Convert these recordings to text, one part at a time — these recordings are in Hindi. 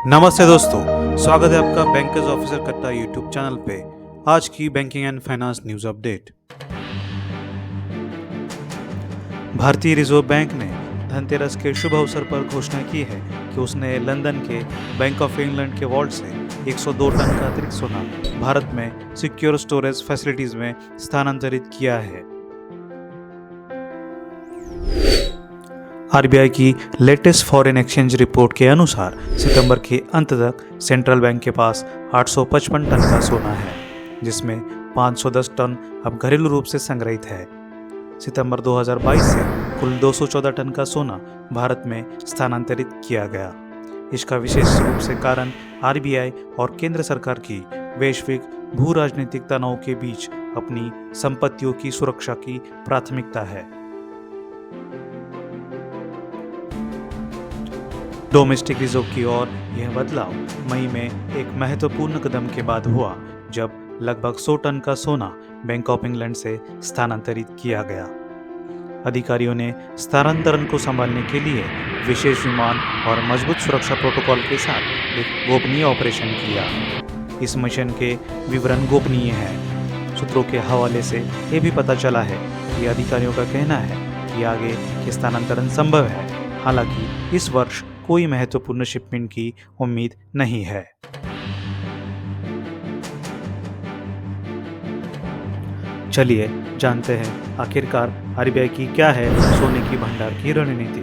नमस्ते दोस्तों, स्वागत है आपका बैंकर्स ऑफिसर कट्टा यूट्यूब चैनल पे। आज की banking and finance news update. भारतीय रिजर्व बैंक ने धनतेरस के शुभ अवसर पर घोषणा की है कि उसने लंदन के बैंक ऑफ इंग्लैंड के वॉल्ट से 102 टन का अतिरिक्त सोना भारत में सिक्योर स्टोरेज फैसिलिटीज में स्थानांतरित किया है। आरबीआई की लेटेस्ट फॉरेन एक्सचेंज रिपोर्ट के अनुसार सितंबर के अंत तक सेंट्रल बैंक के पास 855 टन का सोना है, जिसमें 510 टन अब घरेलू रूप से संग्रहित है। सितंबर 2022 से कुल 214 टन का सोना भारत में स्थानांतरित किया गया। इसका विशेष रूप से कारण आरबीआई और केंद्र सरकार की वैश्विक भू राजनीतिक तनाव के बीच अपनी संपत्तियों की सुरक्षा की प्राथमिकता है। डोमेस्टिक रिजर्व की ओर यह बदलाव मई में एक महत्वपूर्ण कदम के बाद हुआ, जब लगभग 100 टन का सोना बैंक ऑफ इंग्लैंड से स्थानांतरित किया गया। अधिकारियों ने स्थानांतरण को संभालने के लिए विशेष विमान और मजबूत सुरक्षा प्रोटोकॉल के साथ एक गोपनीय ऑपरेशन किया। इस मिशन के विवरण गोपनीय हैं। सूत्रों के हवाले से यह भी पता चला है कि अधिकारियों का कहना है कि आगे के स्थानांतरण संभव है, हालांकि इस वर्ष कोई महत्वपूर्ण शिपमेंट की उम्मीद नहीं है। चलिए जानते हैं आखिरकार आरबीआई की क्या है सोने की भंडार की रणनीति।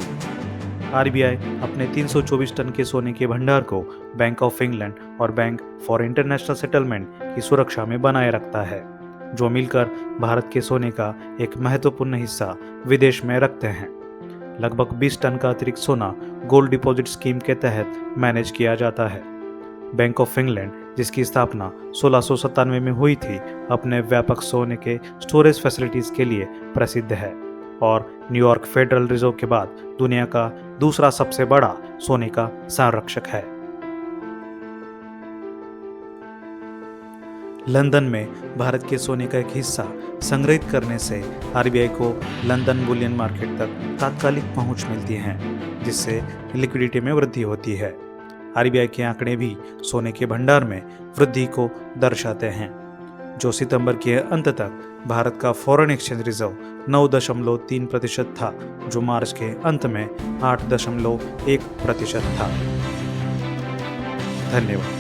आरबीआई अपने 324 टन के सोने के भंडार को बैंक ऑफ इंग्लैंड और बैंक फॉर इंटरनेशनल सेटलमेंट की सुरक्षा में बनाए रखता है, जो मिलकर भारत के सोने का एक महत्वपूर्ण हिस्सा विदेश में रखते हैं। लगभग 20 टन का अतिरिक्त सोना गोल्ड डिपॉजिट स्कीम के तहत मैनेज किया जाता है। बैंक ऑफ इंग्लैंड, जिसकी स्थापना 1697 में हुई थी, अपने व्यापक सोने के स्टोरेज फैसिलिटीज के लिए प्रसिद्ध है और न्यूयॉर्क फेडरल रिजर्व के बाद दुनिया का दूसरा सबसे बड़ा सोने का संरक्षक है। लंदन में भारत के सोने का एक हिस्सा संग्रहित करने से आरबीआई को लंदन बुलियन मार्केट तक तात्कालिक पहुंच मिलती है, जिससे लिक्विडिटी में वृद्धि होती है। आरबीआई के आंकड़े भी सोने के भंडार में वृद्धि को दर्शाते हैं, जो सितंबर के अंत तक भारत का फॉरेन एक्सचेंज रिजर्व 9.3% था, जो मार्च के अंत में 8.1% था। धन्यवाद।